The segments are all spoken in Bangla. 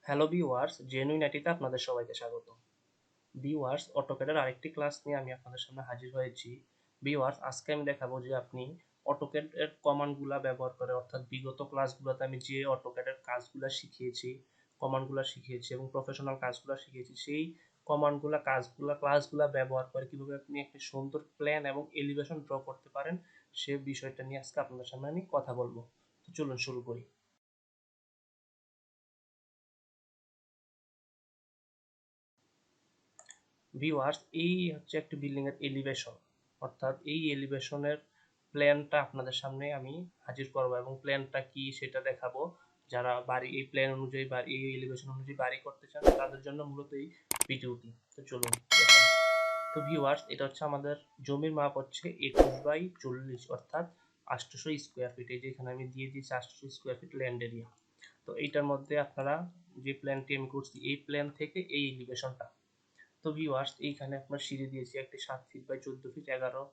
হ্যালো ভিউয়ার্স, জেনুইন আইটিতে আপনাদের সবাইকে স্বাগত। ভিউয়ার্স, অটোক্যাডের আরেকটি ক্লাস নিয়ে আমি আপনাদের সামনে হাজির হয়েছি। ভিউয়ার্স, আজকে আমি দেখাবো যে আপনি অটোক্যাডের কমান্ডগুলা ব্যবহার করে, অর্থাৎ বিগত ক্লাসগুলোতে আমি যে অটোক্যাডের কাজগুলা শিখিয়েছি, কমান্ডগুলা শিখিয়েছি এবং প্রফেশনাল কাজগুলা শিখিয়েছি, সেই কমান্ডগুলা, ক্লাসগুলা ব্যবহার করে কিভাবে আপনি একটি সুন্দর প্ল্যান এবং এলিভেশন ড্র করতে পারেন, সে বিষয়টা নিয়ে আজকে আপনাদের সামনে আমি কথা বলবো। তো চলুন শুরু করি। ভিউয়ার্স, এই হচ্ছে একটি বিল্ডিং এর এলিভেশন, অর্থাৎ এই এলিভেশনের প্ল্যানটা আপনাদের সামনে আমি হাজির করব এবং প্ল্যানটা কি সেটা দেখাবো। যারা বাড়ি এই প্ল্যান অনুযায়ী বাড়ি, এই এলিভেশন অনুযায়ী বাড়ি করতে চান, তাদের জন্য মূলত এই ভিডিওটি। তো চলুন দেখাই। তো ভিউয়ার্স, এটা হচ্ছে আমাদের জমির মাপ হচ্ছে 21/40, অর্থাৎ 800 স্কোয়ার ফিট। এই যে এখানে আমি দিয়ে দিয়েছি 800 স্কোয়ার ফিট ল্যান্ড এরিয়া। তো এইটার মধ্যে আপনারা যে প্ল্যানটি আমি করছি, এই প্ল্যান থেকে এই এলিভেশনটা। তো ভিউয়ার্স, এইখানে আপনার সিঁড়ি দিয়েছি একটি 7 ফিট বাই 14 ফিট 11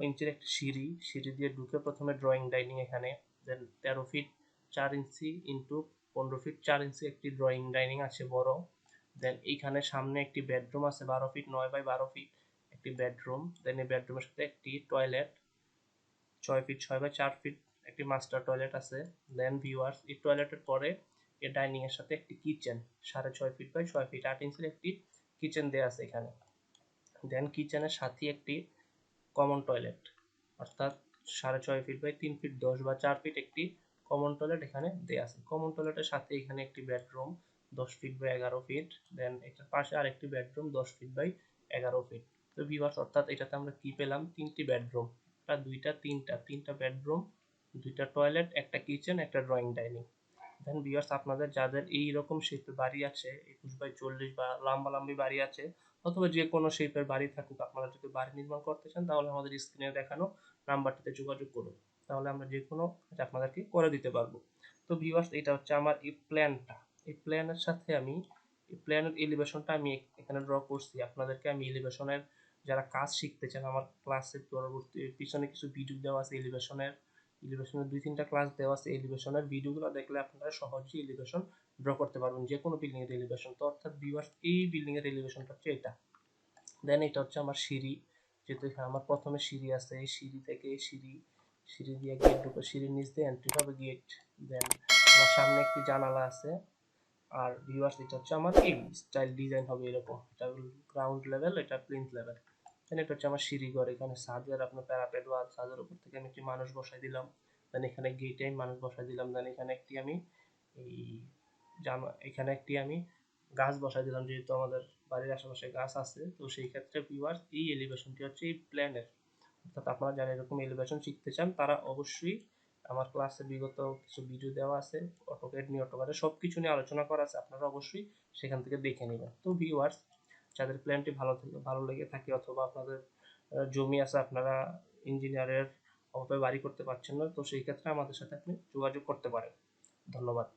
ইঞ্চির একটা সিঁড়ি দিয়ে ঢুকে প্রথমে ড্রয়িং ডাইনিং, এখানে দেন 13 ফিট 4 ইঞ্চি ইন্টু 15 ফিট 4 ইঞ্চি একটি ড্রয়িং ডাইনিং আছে বড়। দেন এইখানে সামনে একটি বেডরুম আছে 12 ফিট 9 বাই 12 ফিট একটি বেডরুম। দেন এই বেডরুমের সাথে একটি টয়লেট 6 ফিট 6 বাই 4 ফিট একটি মাস্টার টয়লেট আছে। দেন ভিউয়ার্স, এই টয়লেটের পরে এই ডাইনিং এর সাথে একটি কিচেন 6.5 ফিট বাই 6 ফিট 8 ইঞ্চির একটি কিচেন দেয়া আছে এখানে। দেন কিচেনের সাথে একটি কমন টয়লেট, অর্থাৎ 6.5 ফিট বাই 3 ফিট 10 বা 4 ফিট একটি কমন টয়লেট এখানে দেয়া আছে। কমন টয়লেটের সাথে এখানে একটি বেডরুম 10 ফিট বাই 11 ফিট। দেন এটার পাশে আরেকটি বেডরুম 10 ফিট বাই 11 ফিট। তো ভিউয়ার্স, অর্থাৎ এটাতে আমরা কি পেলাম, তিনটি বেডরুম, একটা দুইটা তিনটা বেডরুম, দুইটা টয়লেট, একটা কিচেন, একটা ড্রয়িং ডাইনিং। দেন ভিউয়ার্স, আপনাদের যাদের এই রকম শেপের বাড়ি আছে, 21/40 বা লম্বালম্বি বাড়ি আছে, অথবা যে কোনো শেপের বাড়ি থাকুক, আপনারা যদি বাড়ি নির্মাণ করতে চান, তাহলে আমাদের স্ক্রিনে দেখানো নাম্বারটিতে যোগাযোগ করুন। তাহলে আমরা যে কোনো কাজ আপনাদেরকে করে দিতে পারবো। তো ভিউয়ার্স, এটা হচ্ছে আমার এই প্ল্যানটা। এই প্ল্যানের সাথে আমি এই প্ল্যানের এলিভেশনটা আমি এখানে ড্র করছি। আপনাদেরকে আমি এলিভেশনের, যারা কাজ শিখতে চান, আমার ক্লাসের পরবর্তী পিছনে কিছু ভিডিও দেওয়া আছে এলিভেশনের 2-3টা ক্লাস দেওয়া আছে। এলিভেশনের ভিডিওগুলো দেখলে আপনারা সহজেই এলিভেশন ড্র করতে পারবেন, যে কোনো বিল্ডিং এর এলিভেশন। তো অর্থাৎ ভিউয়ার্স, এই বিল্ডিং এর এলিভেশনটা হচ্ছে এটা। দেন এটা হচ্ছে আমার সিঁড়ি, যেহেতু এখানে আমার প্রথমে সিঁড়ি আছে, এই সিঁড়ি থেকে সিঁড়ি দিয়ে গেট ঢুকে, সিঁড়ির নিচ দিয়ে এন্ট্রি হবে গেট। দেন আমার সামনে একটি জানালা আছে। আর ভিউয়ার্স, এটা হচ্ছে আমার এই স্টাইল ডিজাইন হবে এরকম, এটা গ্রাউন্ড লেভেল, এটা প্লিন্থ লেভেল। দেন এটা হচ্ছে আমার সিঁড়ি ঘর, এখানে ছাদের আপনার প্যারাপেট ওয়াল, ছাদের উপর থেকে আমি একটি মানুষ বসাই দিলাম। দেন এখানে গেটে আমি মানুষ বসাই দিলাম। দেন এখানে একটি আমি এই এখানে একটি আমি গাছ বসাই দিলাম, যেহেতু আমাদের বাড়ির আশেপাশে গাছ আছে। তো সেই ক্ষেত্রে ভিউয়ার্স, এই এলিভেশনটি হচ্ছে এই প্ল্যানের। অর্থাৎ আপনারা যারা এরকম এলিভেশন শিখতে চান, তারা অবশ্যই আমার ক্লাসে বিগত কিছু ভিডিও দেওয়া আছে, অটোক্যাড নিয়ে, অটোক্যাডে সব কিছু নিয়ে আলোচনা করা আছে, আপনারা অবশ্যই সেখান থেকে দেখে নেবেন। তো ভিউয়ার্স, যাদের প্ল্যানটি ভালো লেগে থাকে, অথবা আপনাদের জমি আছে, আপনারা ইঞ্জিনিয়ারের অভাবে বাড়ি করতে পারছেন না, তো সেই ক্ষেত্রে আমাদের সাথে আপনি যোগাযোগ করতে পারেন। ধন্যবাদ।